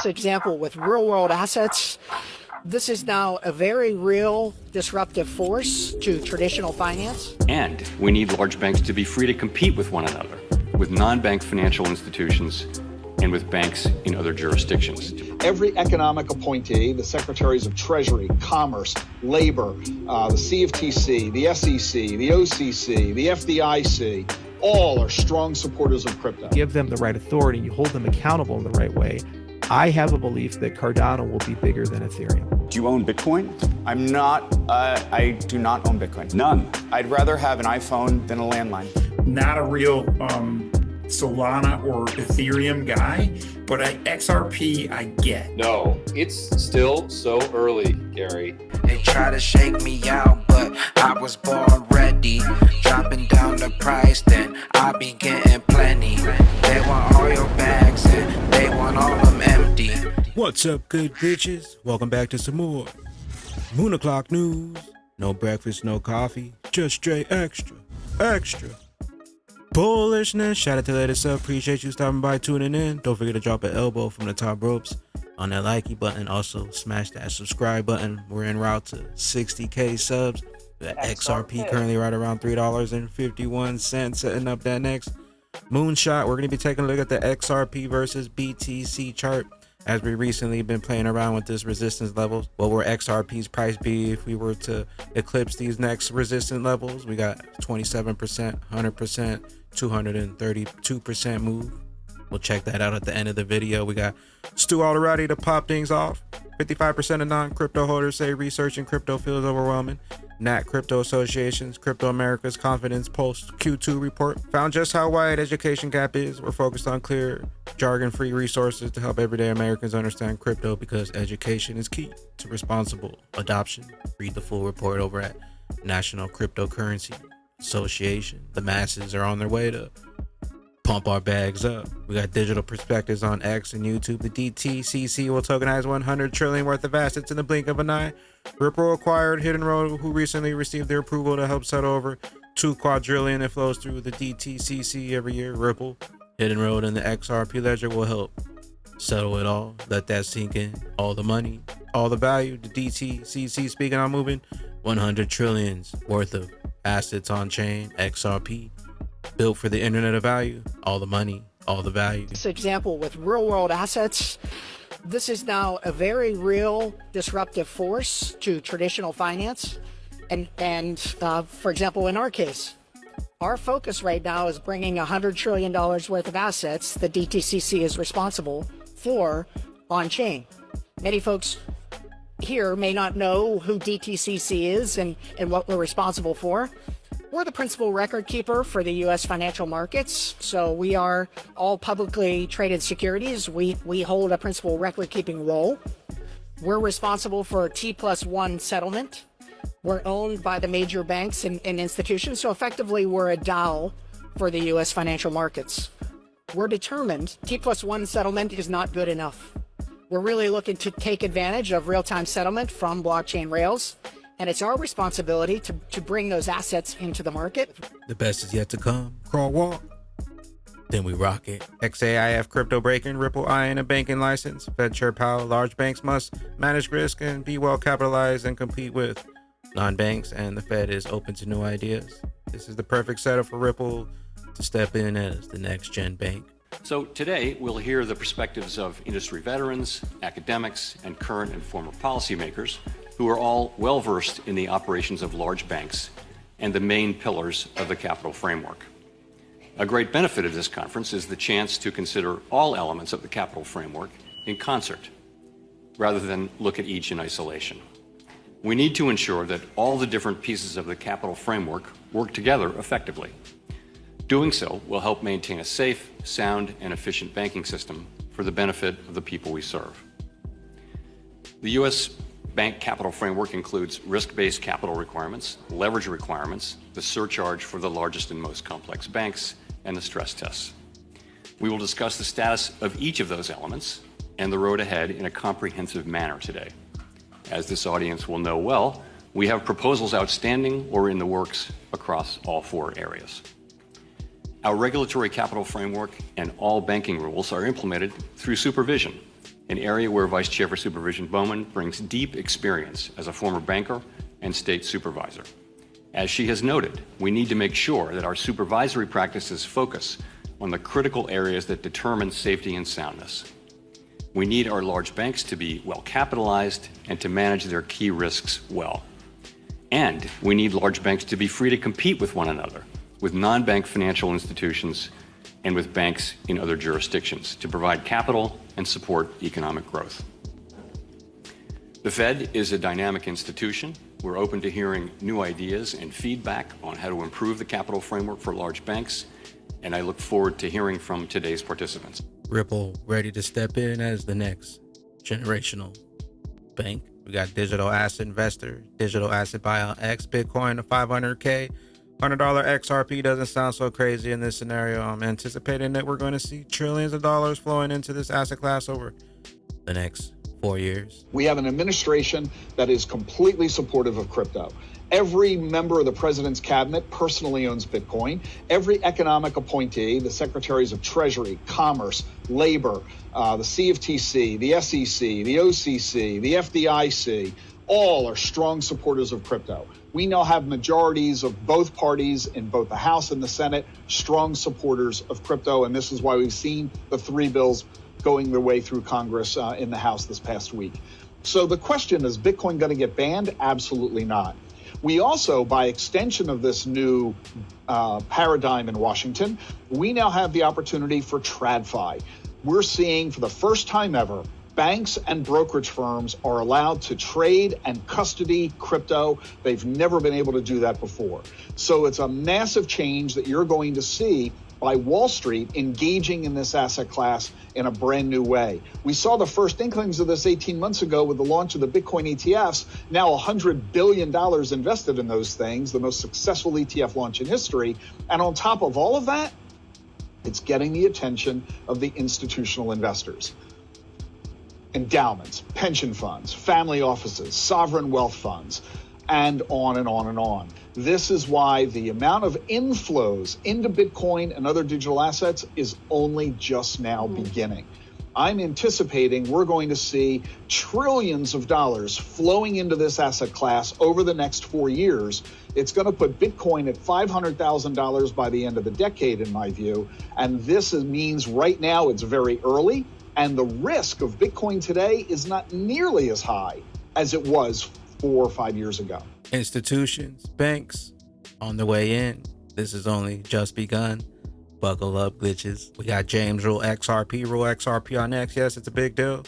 Example with real world assets, this is now a very real disruptive force to traditional finance. And we need large banks to be free to compete with one another, with non-bank financial institutions and with banks in other jurisdictions. Every economic appointee, the secretaries of Treasury, Commerce, Labor, the CFTC, the SEC, the OCC, the FDIC, all are strong supporters of crypto. Give them the right authority, you hold them accountable in the right way. I have a belief that Cardano will be bigger than Ethereum. Do you own Bitcoin? I do not own Bitcoin. None. I'd rather have an iPhone than a landline. Not a real Solana or Ethereum guy, but XRP I get. No, it's still so early, Gary. They try to shake me out, but I was born ready. Dropping down the price, then I be getting plenty. They want all your bags and they want all them empty. What's up, good bitches? Welcome back to some more Moon O'Clock News. No breakfast, no coffee, just straight extra bullishness. Shout out to latest up. Appreciate you stopping by, tuning in. Don't forget to drop an elbow from the top ropes on that likey button. Also smash that subscribe button. We're en route to 60k subs. The XRP currently right around $3.51, setting up that next moonshot. We're going to be taking a look at the XRP versus BTC chart, as we recently been playing around with this resistance levels. What will XRP's price be if we were to eclipse these next resistance levels? We got 27%, 100%, 232% move. We'll check that out at the end of the video. We got Stu Alderati to pop things off. 55% of non-crypto holders say researching crypto feels overwhelming. Nat Crypto Association's Crypto America's Confidence Post Q2 report found just how wide education gap is. We're focused on clear, jargon-free resources to help everyday Americans understand crypto, because education is key to responsible adoption. Read the full report over at National Cryptocurrency Association. The masses are on their way to pump our bags up. We got digital perspectives on X and YouTube. The DTCC will tokenize 100 trillion worth of assets in the blink of an eye. Ripple acquired Hidden Road, who recently received their approval to help settle over 2 quadrillion that flows through the DTCC every year. Ripple, Hidden Road, and the XRP ledger will help settle it all. Let that sink in. All the money, all the value. The DTCC, speaking on moving 100 trillions worth of assets on chain. XRP, built for the internet of value. All the money, all the value. This example with real world assets, this is now a very real disruptive force to traditional finance. And for example, in our case, our focus right now is bringing $100 trillion worth of assets the DTCC is responsible for on chain. Many folks here may not know who DTCC is and what we're responsible for. We're the principal record keeper for the U.S. financial markets, so we are all publicly traded securities. We hold a principal record keeping role. We're responsible for T+1 settlement. We're owned by the major banks and institutions, so effectively we're a DAO for the U.S. financial markets. We're determined T+1 settlement is not good enough. We're really looking to take advantage of real-time settlement from blockchain rails, and it's our responsibility to bring those assets into the market. The best is yet to come. Crawl, walk, then we rock it. XAIF crypto breaking, Ripple eyeing a banking license. Fed Chair Powell, large banks must manage risk and be well capitalized and compete with non-banks, and the Fed is open to new ideas. This is the perfect setup for Ripple to step in as the next gen bank. So today we'll hear the perspectives of industry veterans, academics, and current and former policymakers who are all well-versed in the operations of large banks and the main pillars of the capital framework. A great benefit of this conference is the chance to consider all elements of the capital framework in concert, rather than look at each in isolation. We need to ensure that all the different pieces of the capital framework work together effectively. Doing so will help maintain a safe, sound, and efficient banking system for the benefit of the people we serve. The U.S. bank capital framework includes risk-based capital requirements, leverage requirements, the surcharge for the largest and most complex banks, and the stress tests. We will discuss the status of each of those elements and the road ahead in a comprehensive manner today. As this audience will know well, we have proposals outstanding or in the works across all 4 areas. Our regulatory capital framework and all banking rules are implemented through supervision an area where Vice Chair for Supervision Bowman brings deep experience as a former banker and state supervisor. As she has noted, we need to make sure that our supervisory practices focus on the critical areas that determine safety and soundness. We need our large banks to be well capitalized and to manage their key risks well. And we need large banks to be free to compete with one another, with non-bank financial institutions and with banks in other jurisdictions to provide capital and support economic growth. The Fed is a dynamic institution. We're open to hearing new ideas and feedback on how to improve the capital framework for large banks, and I look forward to hearing from today's participants. Ripple ready to step in as the next generational bank. We got digital asset investor, digital asset buyout X, Bitcoin to 500K. $100 XRP doesn't sound so crazy in this scenario. I'm anticipating that we're going to see trillions of dollars flowing into this asset class over the next 4 years. We have an administration that is completely supportive of crypto. Every member of the president's cabinet personally owns Bitcoin. Every economic appointee, the secretaries of Treasury, Commerce, Labor, the CFTC, the SEC, the OCC, the FDIC, all are strong supporters of crypto. We now have majorities of both parties in both the House and the Senate, strong supporters of crypto, and this is why we've seen the 3 bills going their way through Congress in the House this past week. So the question, is Bitcoin going to get banned? Absolutely not. We also, by extension of this new paradigm in Washington, we now have the opportunity for TradFi. We're seeing for the first time ever, banks and brokerage firms are allowed to trade and custody crypto. They've never been able to do that before. So it's a massive change that you're going to see by Wall Street engaging in this asset class in a brand new way. We saw the first inklings of this 18 months ago with the launch of the Bitcoin ETFs. Now $100 billion invested in those things, the most successful ETF launch in history. And on top of all of that, it's getting the attention of the institutional investors. Endowments, pension funds, family offices, sovereign wealth funds, and on and on and on. This is why the amount of inflows into Bitcoin and other digital assets is only just now beginning. I'm anticipating we're going to see trillions of dollars flowing into this asset class over the next 4 years. It's going to put Bitcoin at $500,000 by the end of the decade, in my view. And this means right now it's very early, and the risk of Bitcoin today is not nearly as high as it was 4 or 5 years ago. Institutions, banks on the way in. This has only just begun. Buckle up, glitches. We got James rule XRP on X. Yes, it's a big deal.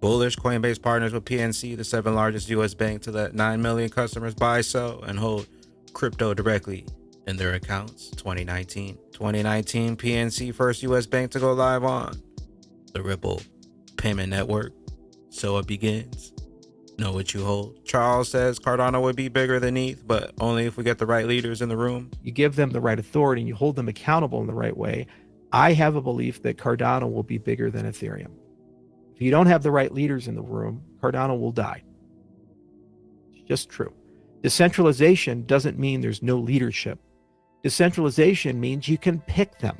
Bullish. Coinbase partners with PNC, the 7th largest U.S. bank, to let 9 million customers buy, sell, and hold crypto directly in their accounts. 2019, PNC first U.S. bank to go live on the Ripple payment network. So it begins. Know what you hold. Charles says Cardano would be bigger than ETH, but only if we get the right leaders in the room. You give them the right authority and you hold them accountable in the right way. I have a belief that Cardano will be bigger than Ethereum. If you don't have the right leaders in the room, Cardano will die. It's just true. Decentralization doesn't mean there's no leadership. Decentralization means you can pick them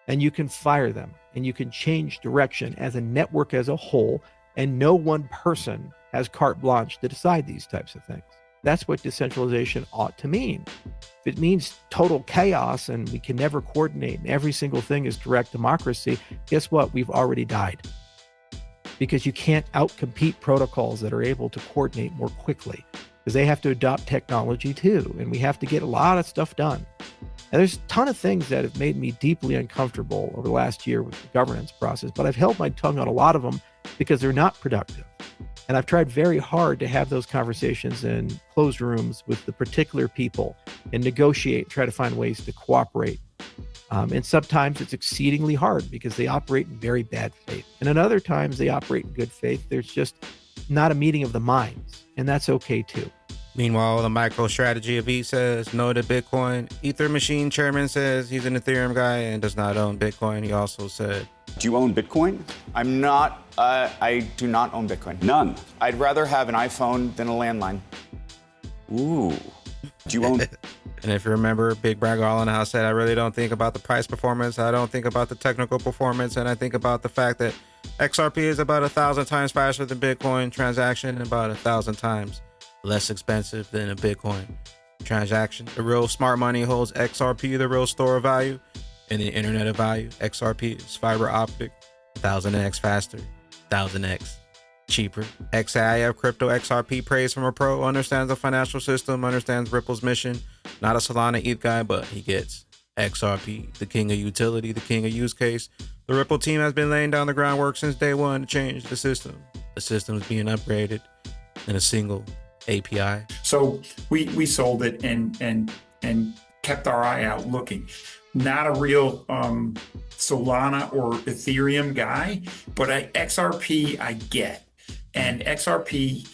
and you can fire them and you can change direction as a network as a whole, and no one person has carte blanche to decide these types of things. That's what decentralization ought to mean. If it means total chaos and we can never coordinate and every single thing is direct democracy, guess what? We've already died. Because you can't outcompete protocols that are able to coordinate more quickly, because they have to adopt technology too, and we have to get a lot of stuff done. And there's a ton of things that have made me deeply uncomfortable over the last year with the governance process, but I've held my tongue on a lot of them because they're not productive. And I've tried very hard to have those conversations in closed rooms with the particular people and negotiate, try to find ways to cooperate. And sometimes it's exceedingly hard because they operate in very bad faith. And at other times they operate in good faith. There's just not a meeting of the minds, and that's okay too. Meanwhile, the MicroStrategy of E says no to Bitcoin. Ether Machine chairman says he's an Ethereum guy and does not own Bitcoin. He also said, Do you own Bitcoin? I'm not. I do not own Bitcoin. None. I'd rather have an iPhone than a landline. Ooh. Do you own? And if you remember, Big Brad Garland House said, I really don't think about the price performance. I don't think about the technical performance. And I think about the fact that XRP is about 1,000 times faster than Bitcoin transaction and about 1,000 times less expensive than a Bitcoin transaction. The real smart money holds XRP, the real store of value, and the internet of value. XRP is fiber optic, 1,000x faster, 1,000x cheaper. XAIF crypto XRP praise from a pro, understands the financial system, understands Ripple's mission. Not a Solana ETH guy, but he gets XRP, the king of utility, the king of use case. The Ripple team has been laying down the groundwork since day one to change the system. The system is being upgraded in a single API. So we sold it and kept our eye out looking. Not a real Solana or Ethereum guy, but XRP I get. And XRP,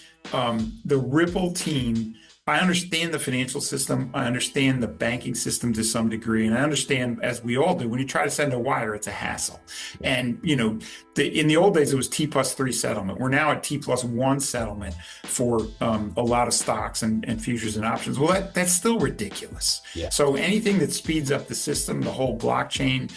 the Ripple team, I understand the financial system. I understand the banking system to some degree. And I understand, as we all do, when you try to send a wire, it's a hassle. And, you know, in the old days, it was T+3 settlement. We're now at T+1 settlement for a lot of stocks and futures and options. Well, that's still ridiculous. Yeah. So anything that speeds up the system, the whole blockchain,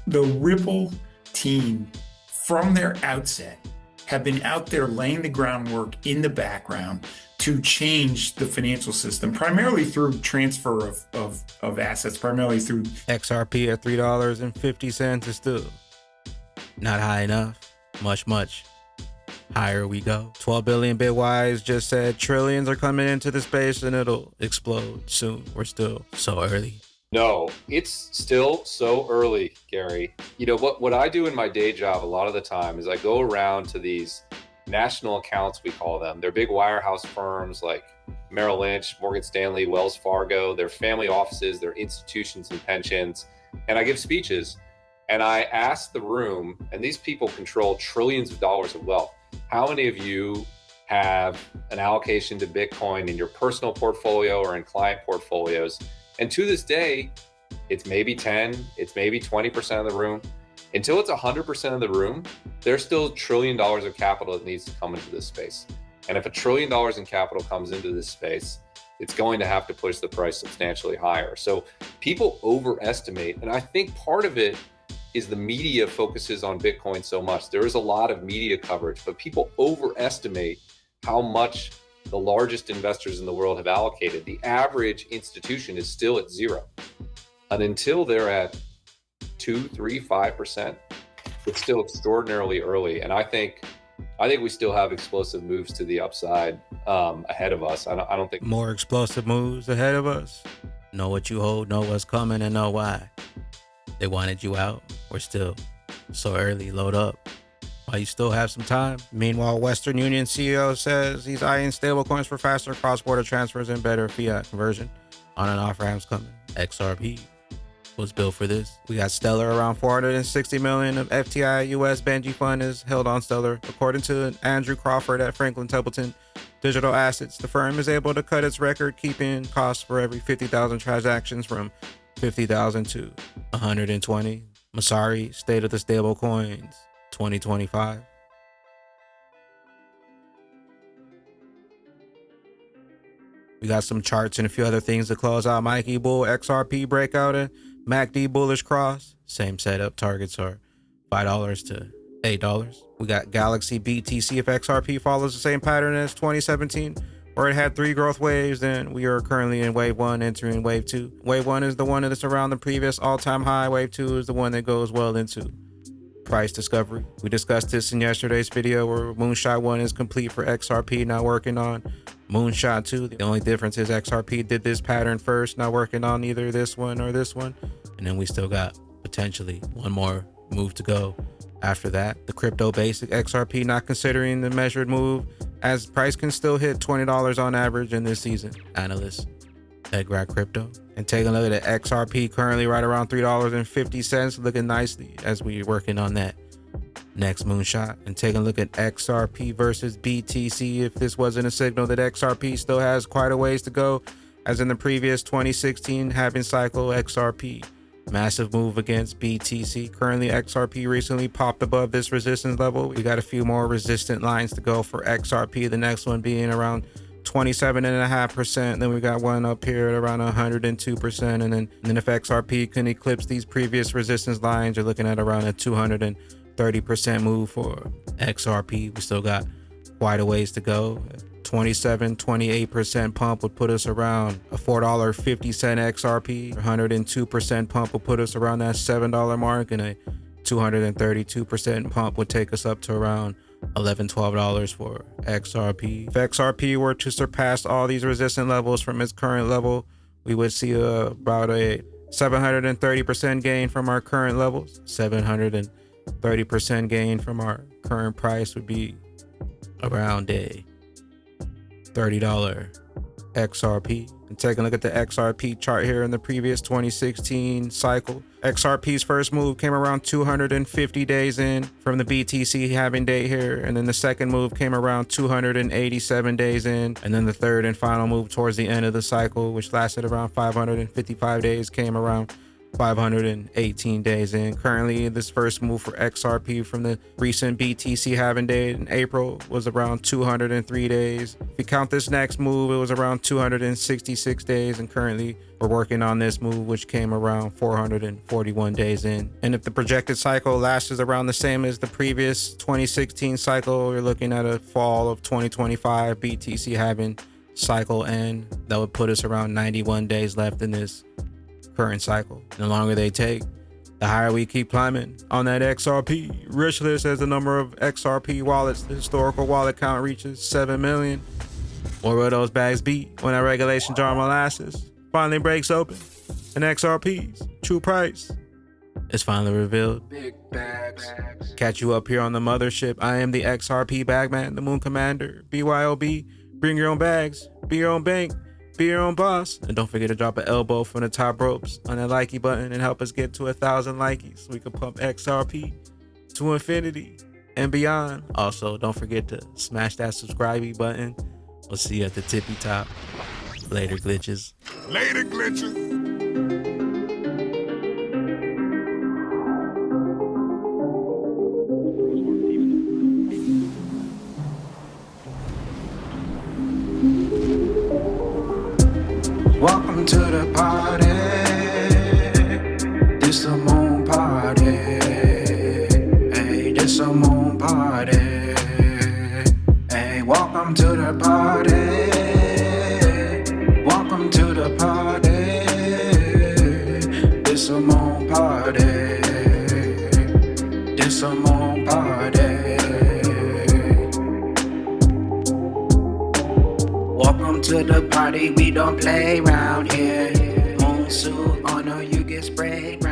the Ripple team from their outset have been out there laying the groundwork in the background to change the financial system, primarily through transfer of assets, primarily through XRP at $3.50 is still not high enough. Much higher we go. 12 billion Bitwise just said trillions are coming into the space and it'll explode soon. We're still so early. No, it's still so early, Gary. You know, what I do in my day job a lot of the time is I go around to these national accounts, we call them. They're big wirehouse firms like Merrill Lynch, Morgan Stanley, Wells Fargo. They're family offices, they're institutions and pensions. And I give speeches and I ask the room, and these people control trillions of dollars of wealth. How many of you have an allocation to Bitcoin in your personal portfolio or in client portfolios? And to this day, it's maybe 10, it's maybe 20% of the room. Until it's 100% of the room, there's still $1 trillion of capital that needs to come into this space. And if $1 trillion in capital comes into this space, it's going to have to push the price substantially higher. So people overestimate, and I think part of it is the media focuses on Bitcoin so much. There is a lot of media coverage, but people overestimate how much the largest investors in the world have allocated. The average institution is still at 0. And until they're at 2, 3, 5%, it's still extraordinarily early. And I think we still have explosive moves to the upside ahead of us. I don't think more explosive moves ahead of us. Know what you hold, know what's coming, and know why. They wanted you out. We're still so early. Load up while you still have some time. Meanwhile, Western Union CEO says he's eyeing stablecoins for faster cross-border transfers and better fiat conversion. On and off ramps coming. XRP was built for this. We got Stellar, around 460 million of FTI US Benji fund is held on Stellar. According to Andrew Crawford at Franklin Templeton Digital Assets, the firm is able to cut its record-keeping costs for every 50,000 transactions from 50,000 to 120. Masari, State of the Stablecoins 2025. We got some charts and a few other things to close out. Mikey Bull, XRP breakout, and MACD bullish cross. Same setup. Targets are $5 to $8. We got Galaxy BTC. If XRP follows the same pattern as 2017, where it had 3 growth waves, then we are currently in wave 1, entering wave 2. Wave 1 is the one that's around the previous all-time high. Wave 2 is the one that goes well into price discovery. We discussed this in yesterday's video where Moonshot 1 is complete for XRP, now working on Moonshot 2. The only difference is XRP did this pattern first, not working on either this one or this one. And then we still got potentially one more move to go after that. The crypto basic XRP not considering the measured move, as price can still hit $20 on average in this season. Analysts at Grad Crypto. And taking a look at XRP, currently right around $3.50, looking nicely as we're working on that next moonshot. And taking a look at XRP versus BTC, if this wasn't a signal that XRP still has quite a ways to go, as in the previous 2016 halving cycle. XRP massive move against BTC. Currently XRP recently popped above this resistance level. We got a few more resistant lines to go for XRP, the next one being around 27.5%. Then we got one up here at around 102%. And then if XRP can eclipse these previous resistance lines, you're looking at around a 30% move for XRP. We still got quite a ways to go. 28% pump would put us around a $4.50 XRP. 102% pump would put us around that $7 mark, and a 232% pump would take us up to around $11-12 for XRP. If XRP were to surpass all these resistance levels from its current level, we would see about a 730% gain from our current levels. 730% gain from our current price would be around a $30 XRP. And taking a look at the XRP chart here in the previous 2016 cycle. XRP's first move came around 250 days in from the BTC halving date here, and then the second move came around 287 days in, and then the third and final move towards the end of the cycle, which lasted around 555 days, came around 518 days in. Currently, this first move for XRP from the recent BTC halving date in April was around 203 days. If you count this next move, it was around 266 days, and currently we're working on this move, which came around 441 days in. And if the projected cycle lasts around the same as the previous 2016 cycle, you're looking at a fall of 2025 BTC halving cycle end. That would put us around 91 days left in this current cycle. The longer they take, the higher we keep climbing on that XRP rich list as the number of XRP wallets, the historical wallet count reaches 7 million. What will those bags be when that regulation jar molasses finally breaks open and XRP's true price is finally revealed? Big bags. Catch you up here on the mothership. I am the XRP bagman, the moon commander. BYOB, bring your own bags, be your own bank, be your own boss. And don't forget to drop an elbow from the top ropes on that likey button and help us get to 1,000 likeys so we can pump XRP to infinity and beyond. Also, don't forget to smash that subscribe button. We'll see you at the tippy top. Later, glitches. Later, glitches. Welcome to the party. This a moon party. Hey, this a moon party. Hey, welcome to the party. Welcome to the party. This a moon party. This a moon party. Welcome to the party, we don't play around here. Moon suit on or you get sprayed.